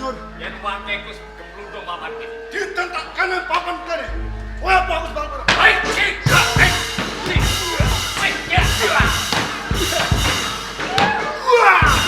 Nur. Yen wake kus gemblundung papan iki. Ditentak kanan papan kene. Wah, bagus banget. Hai, cika. Hai, ya. Wah!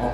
Wah,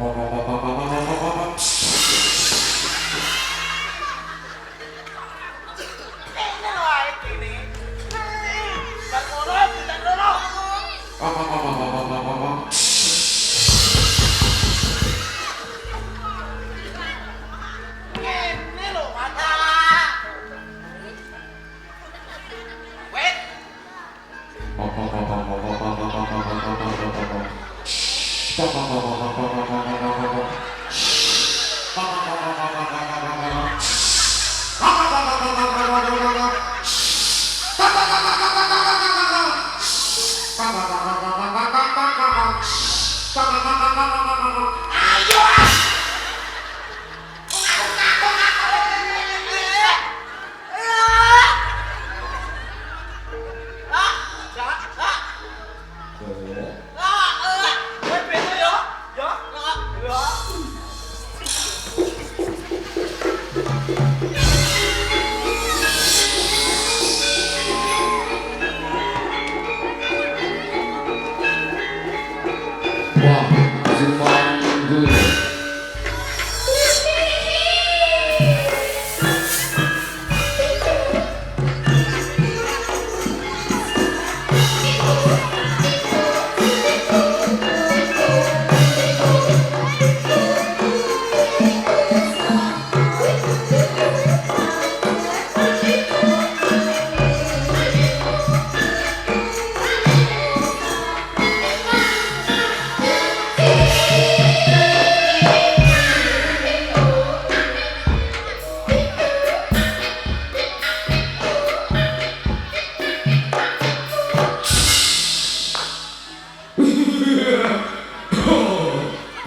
Jumanggul.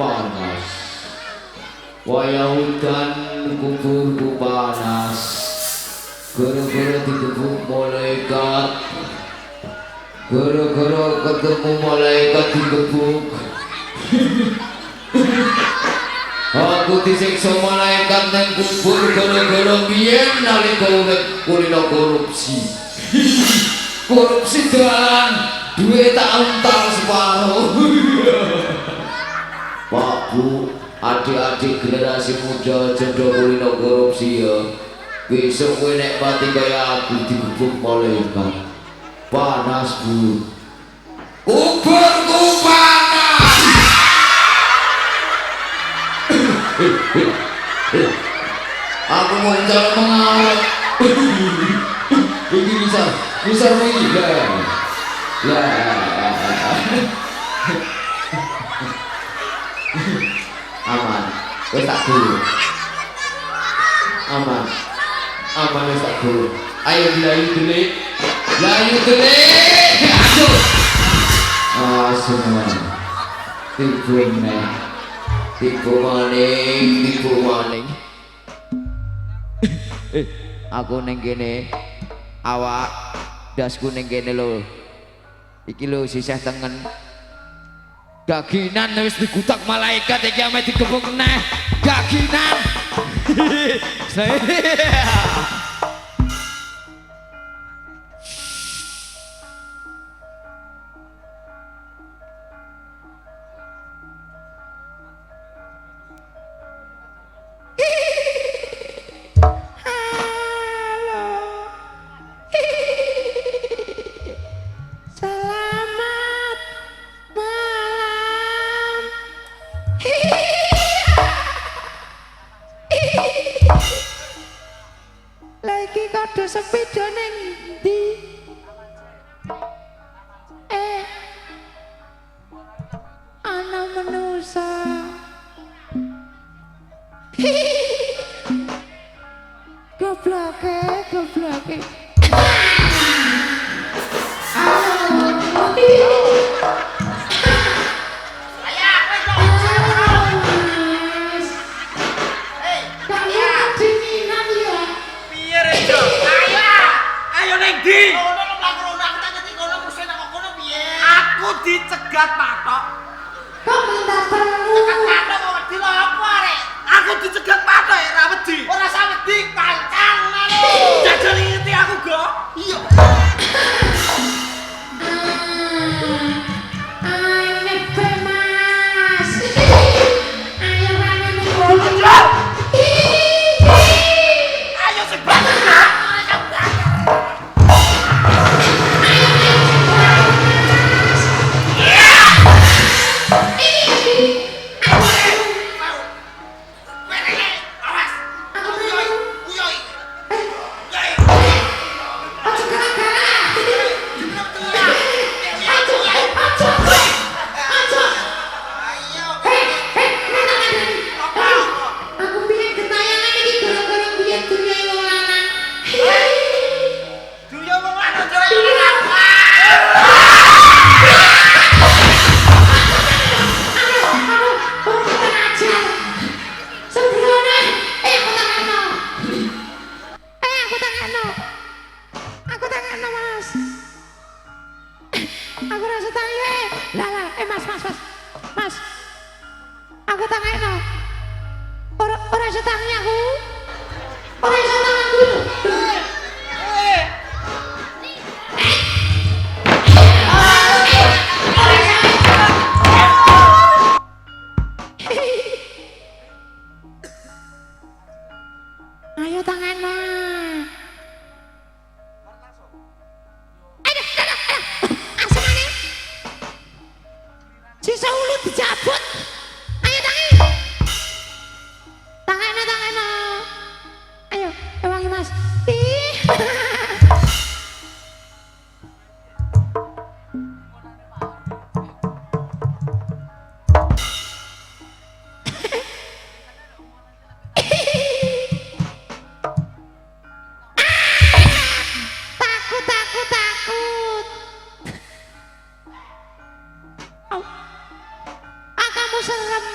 Panas, wayah hutan kuburku panas, gara-gara ditepuk malaikat, gara-gara ketemu malaikat digebuk. Aku disiksa malaikat nang kubur gara-gara biyen nalika urip kulino korupsi. Korupsi dalan, duwe tak untal separuh. Pak Bu, adik-adik generasi muda jodoh kulino korupsi ya. Besok kowe nek mati kaya aku digebuk malaikat. Panas Bu. Kuburku panas. Aku mau cara mengawal. Ini bisa menggila. Aman, wes tak dulu. Aman, wes tak dulu. Ayo dilayu dulu. Aduh. Semua. Tipu maning. Aku neng kene, awak dasku neng kene lo. Iki lo sisih tengen. Gaginan wis digutak malaikat iki ame digebuk neh. Gaginan. Lagi kado sepeda neng ndi? Ana manusa. Goblok. Dicegat patok. Kok minta perlu? Cegat patok kok wedi lho apa arek? Aku dicegat patok ya ra wedi. Ora usah wedi kancang melu. Jajal ngiti aku go. Iya. Mas. Sisa ulu dicabut. Ayo tangi. Tangan. Ayo, ewangi Mas. Ih. Takut. Kamu serem.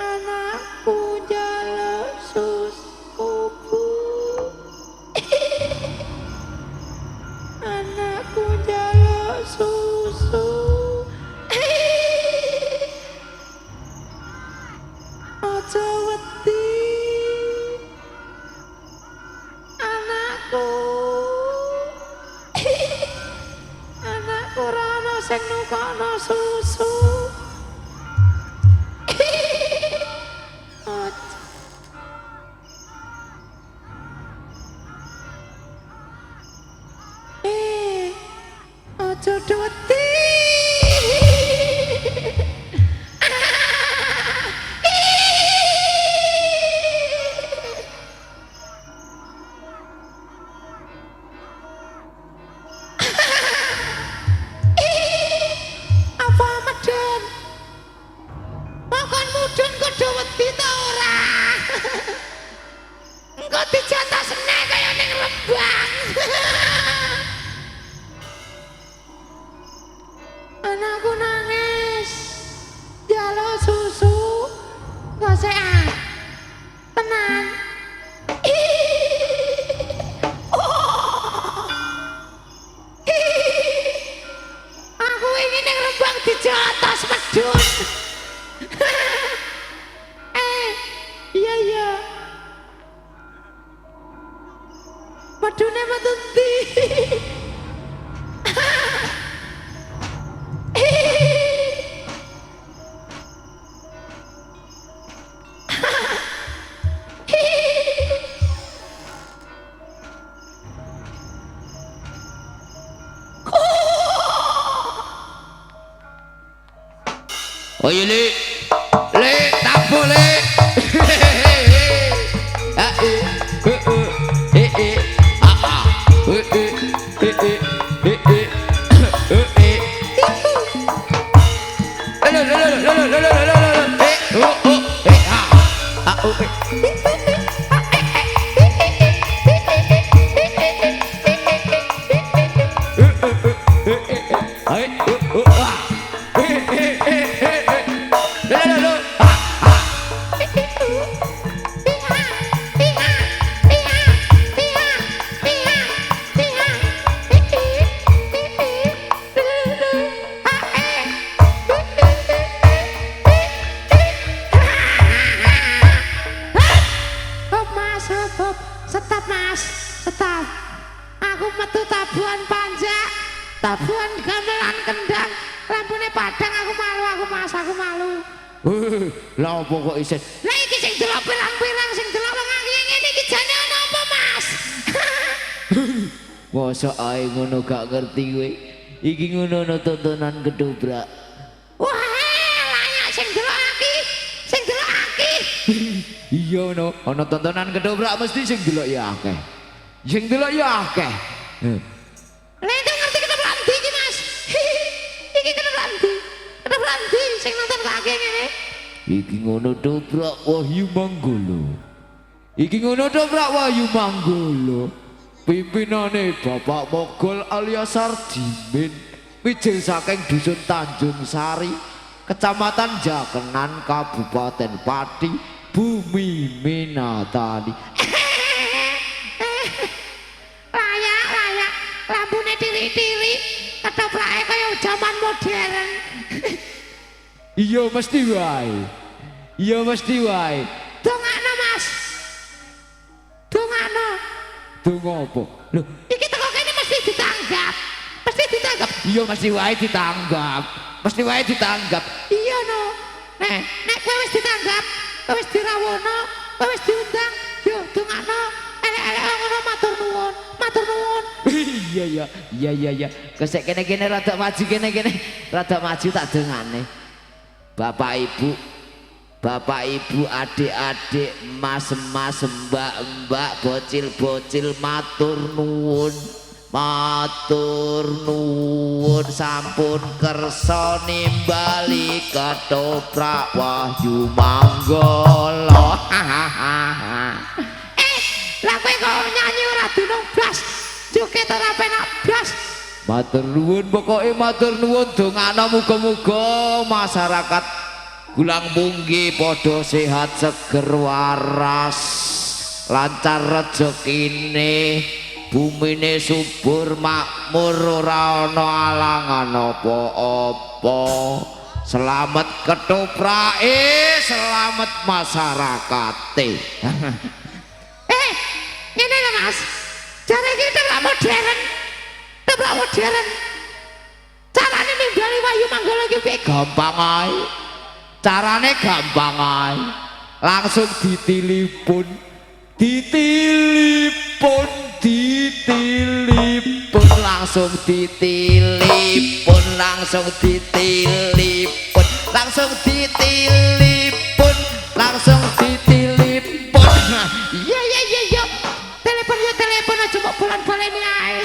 Anakku jala susu. Anakku jala susu. Aja wedi. Anakku. Anakku ora ana sing nukokno susu. Aja wedi. Apa meden? Makan mudun kudu wedi ta ora? Engko dijatah sene kaya ning Rembang. Anakku nangis, jaluk susu, gak sehat, tenang. Aku ingin yang Rembang dijotos medun. Iya. Medunnya metundi. Oh iya le tak boleh. Stop mas, stop. Aku metu tabuhan panjak, tabuhan gamelan kendang, lampune padang. Aku malu. Lah opo kok isin? Lah iki sing delok pirang-pirang, sing delok wong akeh ngene iki jane ana apa mas? Masa ae ngono gak ngerti kowe. Iki ngono tontonan ketoprak. Wah, layak sing delok aki. Iya ono tontonan ketoprak mesti sing delok ya akeh. Sing delok ya akeh. Lah itu ngerti ketoprak ndi iki mas? Iki ketoprak ndi? Ketoprak ndi sing nonton kok akeh ngene? Iki ngono dobrak Wahyu Manggolo. Iki ngono dobrak Wahyu Manggolo. Pimpinane Bapak Mogol alias Sardimin. Mijil saking dusun Tanjung Sari, Kecamatan Jakenan, Kabupaten Pati, Bumi Minatani. Layak, lambune tiri-tiri, ketoprake kaya jaman modern. Iya mesti wae. Iya mesti wae. Dongakno Mas. Dongakno. Donga apa? Lho, Iki teko kene mesti ditanggap. Mesti ditanggap. iya mesti wae ditanggap. Mesti wae ditanggap. Iya no. Nek kowe wis ditanggap, kowe wis dirawono, kowe wis diundang, yo dongakno. Elek-elek ngono matur nuwun. Matur nuwun. Iya. Kesek kene-kene rada maju kene-kene. Rada maju tak dengane. Bapak Ibu, adik-adik, mas-mas, mbak-mbak, bocil-bocil, matur nuwun sampun kersa nimbali ketoprak Wahyu Manggolo. Lah kowe kok nyanyi ora dunung blas, joget ora penak blas. Matur nuwun, pokoke matur nuwun dongakno muga-muga masyarakat Gulang Punggi padha sehat seger waras, lancar rezekine, bumine subur makmur ora ana alangan apa-apa. Selamat ketoprake, selamat masyarakate. Ngene lho Mas. Jare iki tebak modern. Carane ninggali Wahyu Manggolo iki piye? Gampang ae. Carane gampang ae. Langsung ditelepon langsung ditelepon. Iya. Telepon aja kok bulan-baleni ae.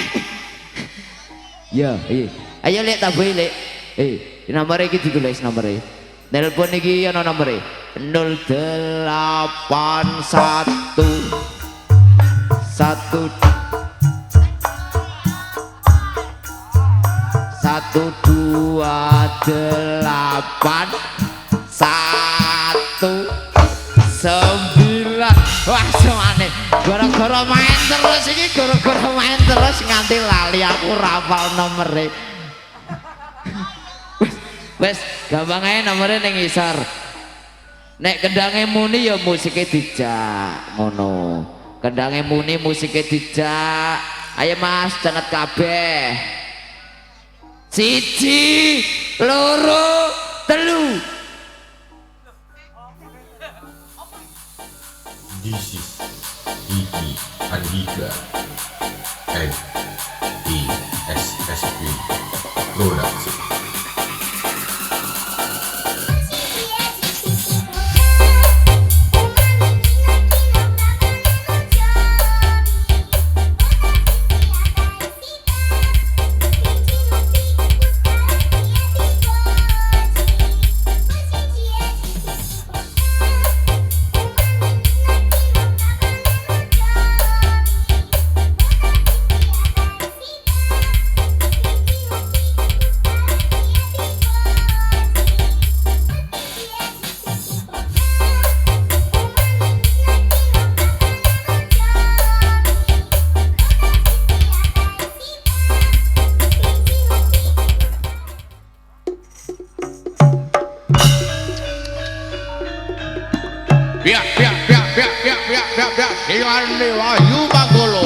Ya, iya. Ayo lek tak boleh lek. Nomor iki ditulis nomore. Telepon iki ana nomore 119. Wah, semane. Gara-gara main terus nganti lali aku rapal nomere. Wes, gampang ae nomere ning ngisor. Nek kendange muni ya musike dijak ngono. Kendange muni musike dijak. Ayo Mas, cenget kabeh. 1, 2, 3. This is EE Andika and ESSP Production. Dengan Wahyu Manggolo.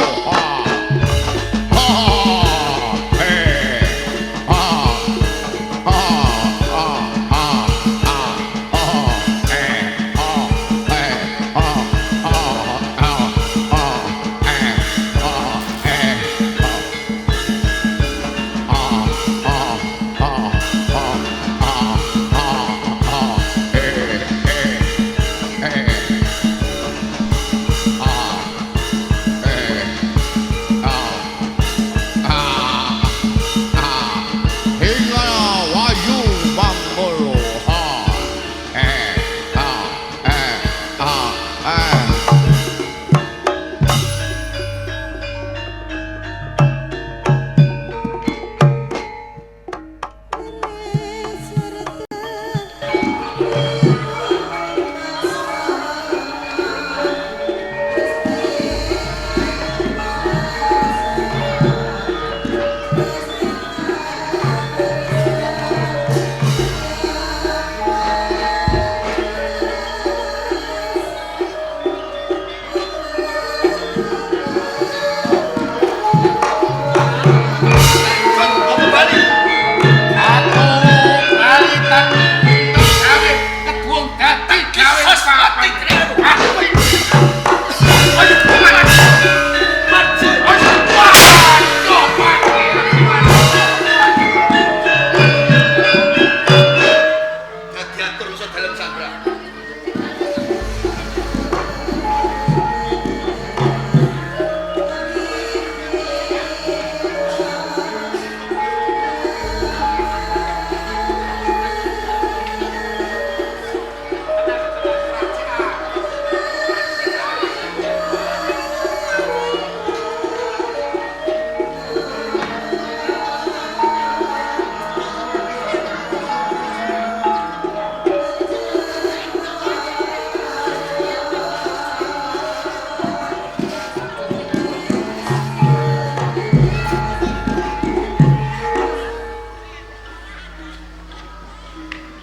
Mas mati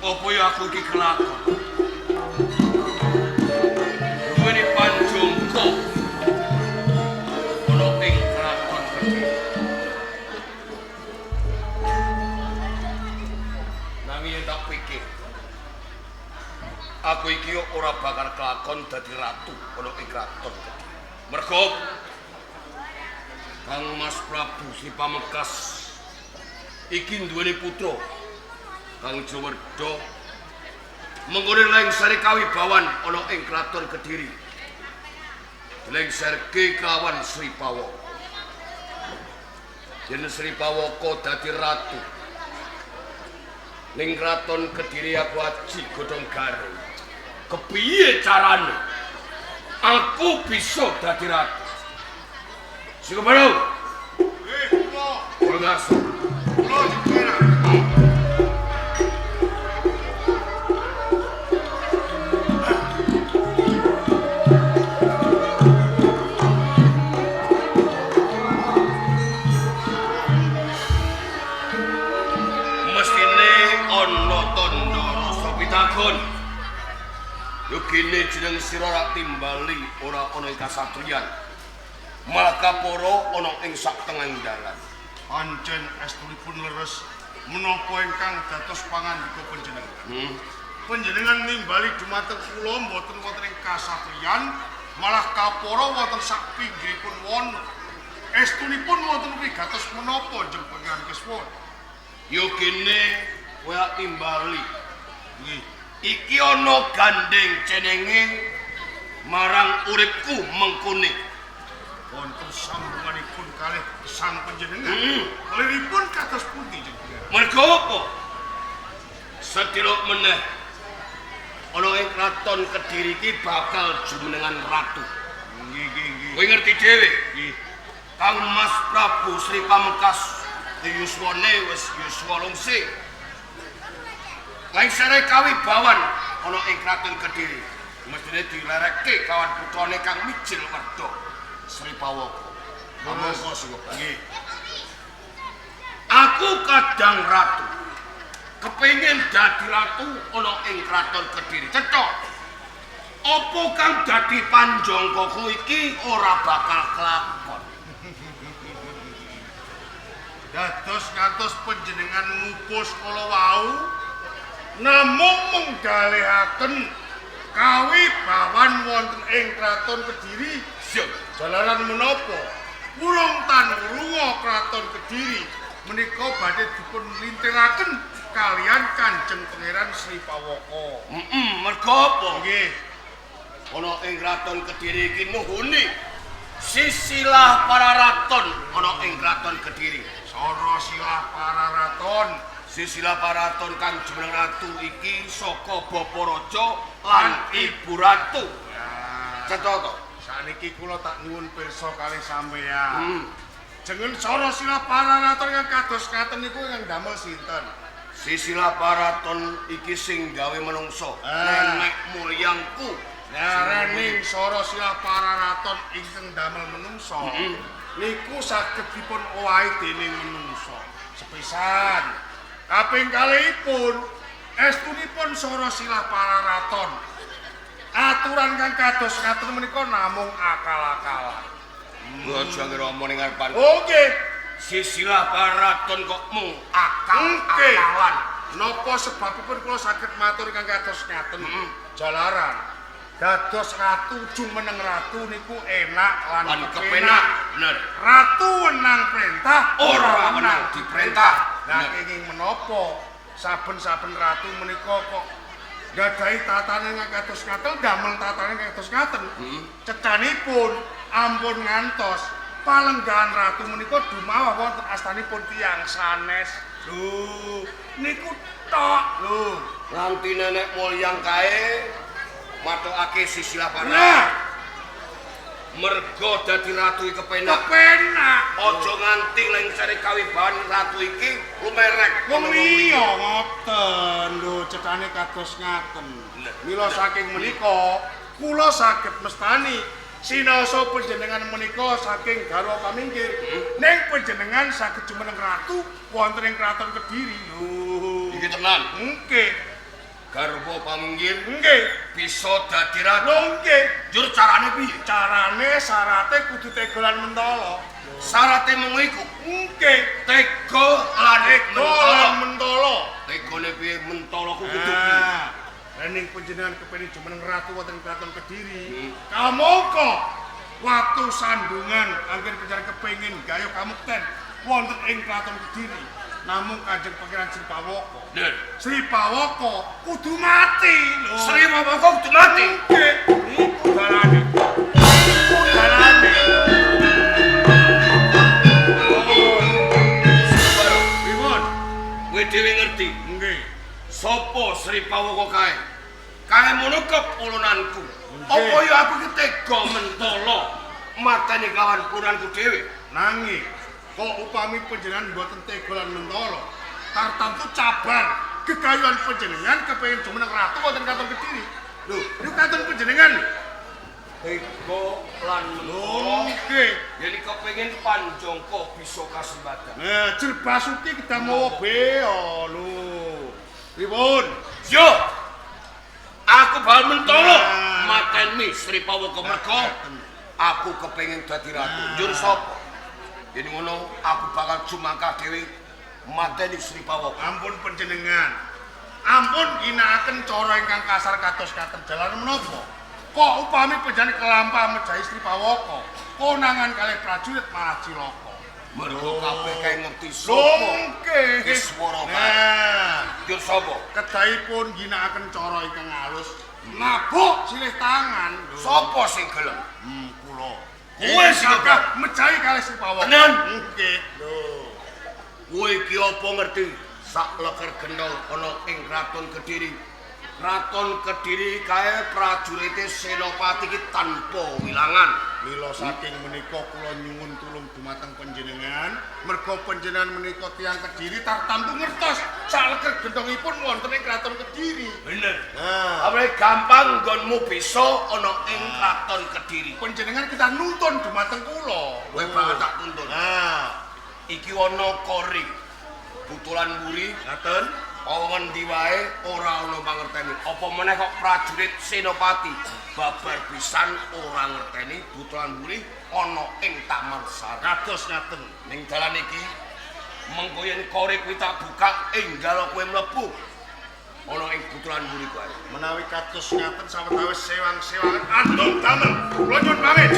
Apa ya aku iki kelakon? Duweni panjangka ana ing kraton Kediri. Nanging yen tak pikir, aku iki ora bakal kelakon dadi ratu ana ing kraton Kediri. Mergo Kang Mas Prabu Si Pamengkas iki duweni putra Kang Jawerda menggone lengsare kawibawan ana ing kraton Kediri. Lengsarke kawan Sri Pawaka. Yen Sri Pawaka dadi ratu ning kraton Kediri aku aji godhong garing. Kepiye carane aku bisa dadi ratu? Sing baru. Kula. Kula dikira. Yogine jeneng sira rak timbali ora ana ing kasatriyan. Malah kaporo ana ing saktengahing dalan. Pancen estunipun leres menapa ingkang dados pangandika panjenengan. Panjenengan nimbali dumateng kula mboten wonten ing kasatriyan, malah kaporo wonten sak pinggiripun wana. Estunipun wonten wigatos menapa jeneng panjenengan keswon? Yogine kowe timbali. Nggih. Iki ana gandeng cenenge marang uripku mengkune. Wonten sambunganipun kalih sang panjenengan. Kalihipun kados pundi jenengan? Mergo apa? Sedherek meneh ana ing kraton Kediri iki bakal jumenengan ratu. Nggih. Kowe ngerti dhewe? Nggih. Kang Mas Prabu Sri Pamengkas yuswane wis yuswa lungsih. Lengsare kawibawan ana ing kraton Kediri. Mestine dilerekke kawan putrane Kang Mijil Werda Sri Pawaka. Monggo sing nggih. Aku kadang ratu. Kepengin dadi ratu ana ing kraton Kediri. Cethok. Apa kang dadi panjangkaku iki ora bakal kelakon. Dados ngantos panjenengan ngupus kala wau namung menggalihaken kawibawan wonten ing kraton Kediri. Jalaran menapa urung tan runga kraton Kediri menika badhe dipun lintiraken kalian Kanjeng Pangeran Sri Pawaka. Mergo apa? Nggih. Ana ing kraton Kediri iki nuhuni sisilah para raton ana ing kraton Kediri. Sora silah para raton. Sisilah para raton kang jeneng ratu iki saka Bapa Raja lan Ibu Ratu. Cetha to. Saniki kula tak nyuwun pirsa kalih sampeyan. Jeneng sora silah para raton kang kados ngaten niku ingkang damel sinten? Sisilah para raton iki sing gawe menungso. Nenek moyangku. Naraning sora silah para raton ingkang damel menungso. Niku saged dipun owahi dening menungso. Sepisan kaping kalihipun estunipun sora silah para raton. Aturan kang kados ngaten menika namung akal-akalan. Aja ngromong ning ngarepan. Oh nggih. Sisilah para raton kok mung akal-akalan. Napa sebabipun kula saged matur kang kados ngaten? Jalaran dados ratu jumeneng ratu niku enak lan kepenak. Bener. Ratu wenang perintah Ora wenang diperintah. Lah kenging menapa saben-saben ratu menika kok gadahi tatane kados ngaten damel tatane kados ngaten. Cecanipun ampun ngantos palenggahan ratu menika dumawah wonten astanipun tiyang sanes. Lho, niku tok lho. Nganti nenek moyang kae matukake sisilah para. Nah, Mergo dadi ratu iki kepenak. kepenak. Aja nganti lengsere kawibahan ratu iki lumerek. Wong iya ngoten lho cetane kados ngaten. Mila saking menika kula saged mestani sinaosa panjenengan menika saking garwa paminggir ning panjenengan saged jumeneng ratu wonten ing kraton Kediri. Lho. Iki tenan. Nggih. Garwa paminggir Nggih. bisa dadi ratu. Lho nggih. Jur carane piye? Carane syaraté kudu tegolan mentala. Syarate mung iku. Nggih. Tega lan Tegolan mentala. Tegone piye mentala ku kudu piye? Ning panjenengan kepengin jumeneng ratu wonten kraton Kediri. Kamangka waktu sandungan angger panjenengan kepengin gaya kamukten wonten ing kraton Kediri. Namung Kanjeng Pangeran Sri Pawaka. Nen, Sri Pawaka kudu mati lho. Sri Pawaka kudu mati. Nggih, niku dalane. Niku dalane. Pripun? Kowe dhewe ngerti Nggih. sapa Sri Pawaka kae? Kae mono kepulunanku. Apa ya aku ki tega mentala mateni kawan purunanku dhewe? Nanging kok upami panjenengan mboten tega lan mentala, tartamtu cabar gegayuhan panjenengan kepengin jumeneng ratu wonten kraton Kediri. Lho, niku kraton panjenengan. Tega lan Lho, mentala. nggih. Yen kepengin panjangka bisa kasembadan. Nah, Jerbasuti kita mawa beo lho. Pripun? Yo. Aku bal mentala Nah. mateni Sri Pawaka merga aku kepengin dadi ratu. Njur sapa? Yen ngono aku bakal jumangkah dhewe mateni Sri Pawaka. Ampun panjenengan. Ampun ginakaken cara ingkang kasar kados katen dalan menapa? Kok upami panjenengan kelampah mejahi Sri Pawaka, konangan kalih prajurit malah cilaka. Mergo kabeh kae ngerti Lho, sapa nggih. Iswara kae. Nah, Njur sapa? kedahipun ginakaken cara ingkang halus, nabuk silih tangan. Lho. Sapa sing gelem? Kula. Kowe sing saged mejahi kalih Sri Pawaka. Tenan? Nggih. Lho. Kowe iki apa ngerti? Sak leker gendong ana ing kraton Kediri. Kraton Kediri kae prajurite Senopati iki tanpa wilangan. Mila saking menika kula nyuwun tulung dumateng panjenengan, merga panjenengan menika tiyang Kediri tartamtu ngertos sak leker gendhongipun wonten ing kraton Kediri. Bener. Nah, Awake gampang nggonmu bisa ana ing kraton Kediri. panjenengan kita nuntun dumateng kula. Kowe bakal tak tuntun. Nah, Iki ana kori. Butulan buri ngaten. Pawongan ndi wae ora ana pangerteni. Apa meneh kok prajurit Senopati babar pisan ora ngerteni butulan buri ana ing Taman Sari. Kados ngaten. Ning dalan iki mengko yen kori kuwi tak buka enggal kowe mlebu ana ing butulan buri kuwi. Menawi kados ngaten sawetawis sewang-sewangan andung damel. Kula nyuwun pamit.